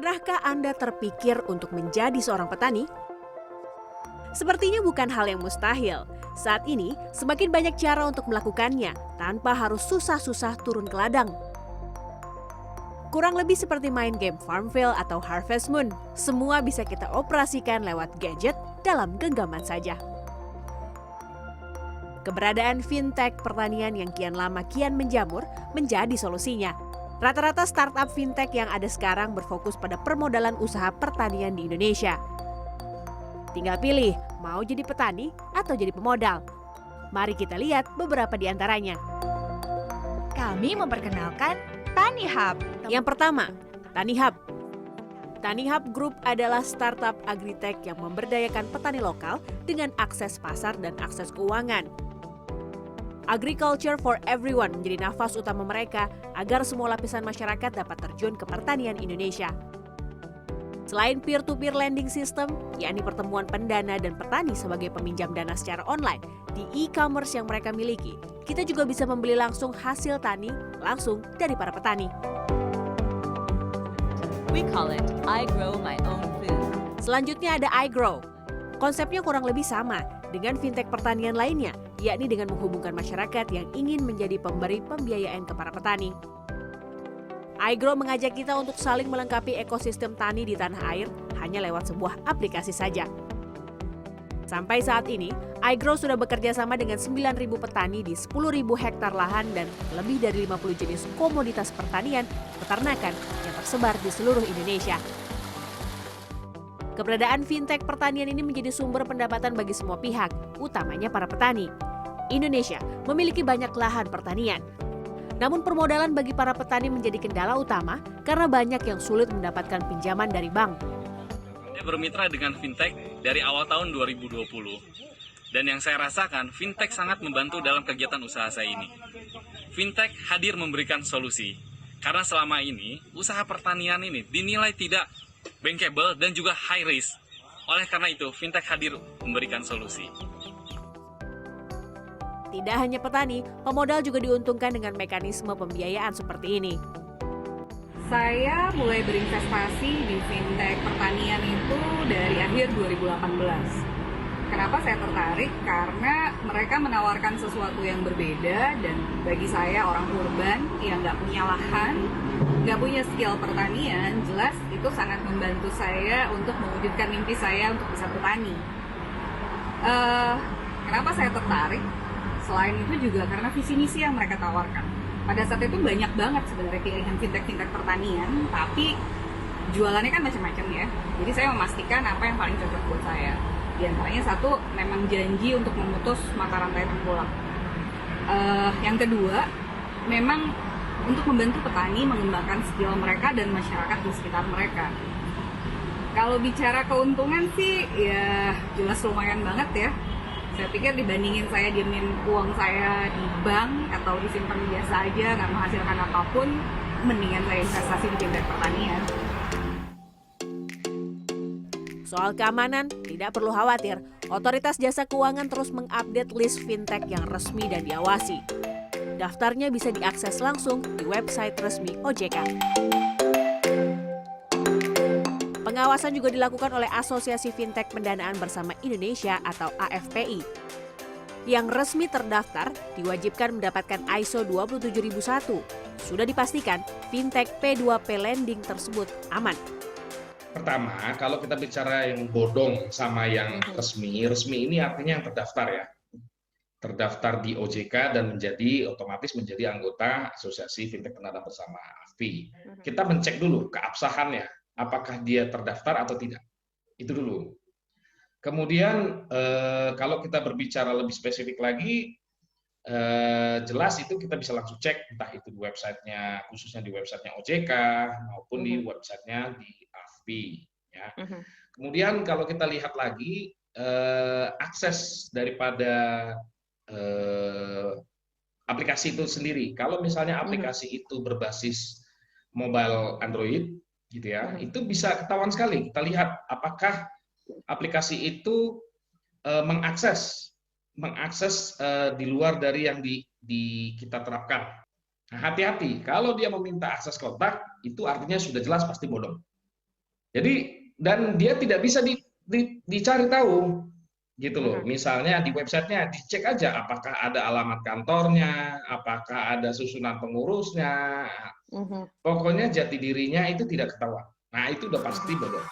Pernahkah Anda terpikir untuk menjadi seorang petani? Sepertinya bukan hal yang mustahil. Saat ini, semakin banyak cara untuk melakukannya tanpa harus susah-susah turun ke ladang. Kurang lebih seperti main game Farmville atau Harvest Moon, semua bisa kita operasikan lewat gadget dalam genggaman saja. Keberadaan fintech pertanian yang kian lama kian menjamur menjadi solusinya. Rata-rata startup fintech yang ada sekarang berfokus pada permodalan usaha pertanian di Indonesia. Tinggal pilih, mau jadi petani atau jadi pemodal. Mari kita lihat beberapa di antaranya. Kami memperkenalkan Tani Hub. Yang pertama, Tani Hub. Tani Hub Group adalah startup agritech yang memberdayakan petani lokal dengan akses pasar dan akses keuangan. Agriculture for everyone menjadi nafas utama mereka agar semua lapisan masyarakat dapat terjun ke pertanian Indonesia. Selain peer-to-peer lending system, yakni pertemuan pendana dan petani sebagai peminjam dana secara online di e-commerce yang mereka miliki, kita juga bisa membeli langsung hasil tani langsung dari para petani. We call it I grow my own food. Selanjutnya ada iGrow. Konsepnya kurang lebih sama dengan fintech pertanian lainnya, yakni dengan menghubungkan masyarakat yang ingin menjadi pemberi pembiayaan ke para petani. iGrow mengajak kita untuk saling melengkapi ekosistem tani di tanah air hanya lewat sebuah aplikasi saja. Sampai saat ini, iGrow sudah bekerja sama dengan 9.000 petani di 10.000 hektar lahan dan lebih dari 50 jenis komoditas pertanian peternakan yang tersebar di seluruh Indonesia. Keberadaan fintech pertanian ini menjadi sumber pendapatan bagi semua pihak, utamanya para petani. Indonesia memiliki banyak lahan pertanian. Namun permodalan bagi para petani menjadi kendala utama karena banyak yang sulit mendapatkan pinjaman dari bank. Saya bermitra dengan fintech dari awal tahun 2020. Dan yang saya rasakan, fintech sangat membantu dalam kegiatan usaha saya ini. Fintech hadir memberikan solusi. Karena selama ini, usaha pertanian ini dinilai tidak bankable dan juga high risk. Oleh karena itu, fintech hadir memberikan solusi. Tidak hanya petani, pemodal juga diuntungkan dengan mekanisme pembiayaan seperti ini. Saya mulai berinvestasi di fintech pertanian itu dari akhir 2018. Kenapa saya tertarik? Karena mereka menawarkan sesuatu yang berbeda dan bagi saya orang urban yang nggak punya lahan, nggak punya skill pertanian, jelas itu sangat membantu saya untuk mewujudkan mimpi saya untuk bisa bertani. Kenapa saya tertarik? Selain itu juga karena visi misi yang mereka tawarkan. Pada saat itu banyak banget sebenarnya pilihan fintech pertanian, tapi jualannya kan macam-macam ya. Jadi saya memastikan apa yang paling cocok buat saya. Di antaranya satu, memang janji untuk memutus mata rantai tengkulak. Yang kedua, memang untuk membantu petani mengembangkan skill mereka dan masyarakat di sekitar mereka. Kalau bicara keuntungan sih, ya jelas lumayan banget ya. Saya pikir dibandingin saya diemin uang saya di bank atau disimpan biasa aja nggak menghasilkan apapun, mendingan saya investasi di fintech pertanian. Soal keamanan, tidak perlu khawatir. Otoritas Jasa Keuangan terus mengupdate list fintech yang resmi dan diawasi. Daftarnya bisa diakses langsung di website resmi OJK. Pengawasan juga dilakukan oleh Asosiasi Fintech Pendanaan Bersama Indonesia atau AFPI. Yang resmi terdaftar diwajibkan mendapatkan ISO 27001. Sudah dipastikan fintech P2P lending tersebut aman. Pertama, kalau kita bicara yang bodong sama yang resmi ini artinya yang terdaftar ya. Terdaftar di OJK dan otomatis menjadi anggota Asosiasi Fintech Pendanaan Bersama AFPI. Kita mencek dulu keabsahannya. Apakah dia terdaftar atau tidak, itu dulu. Kemudian kalau kita berbicara lebih spesifik lagi, jelas itu kita bisa langsung cek entah itu di websitenya, khususnya di websitenya OJK maupun di websitenya di AFPI. Ya. Kemudian kalau kita lihat lagi akses daripada aplikasi itu sendiri, kalau misalnya aplikasi itu berbasis mobile Android, gitu ya, itu bisa ketahuan sekali. Kita lihat apakah aplikasi itu mengakses di luar dari yang kita terapkan. Nah, hati-hati, kalau dia meminta akses kontak, itu artinya sudah jelas pasti bodong. Jadi dan dia tidak bisa dicari tahu gitu loh. Misalnya di websitenya dicek aja apakah ada alamat kantornya, apakah ada susunan pengurusnya. Pokoknya jati dirinya itu tidak ketahuan. Nah, itu udah pasti bodong.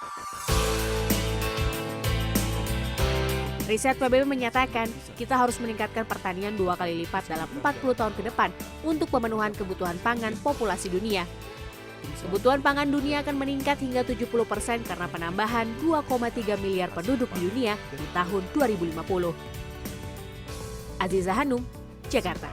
Riset PBB menyatakan kita harus meningkatkan pertanian 2 kali lipat dalam 40 tahun ke depan untuk pemenuhan kebutuhan pangan populasi dunia. Kebutuhan pangan dunia akan meningkat hingga 70% karena penambahan 2,3 miliar penduduk di dunia di tahun 2050. Aziza Hanum, Jakarta.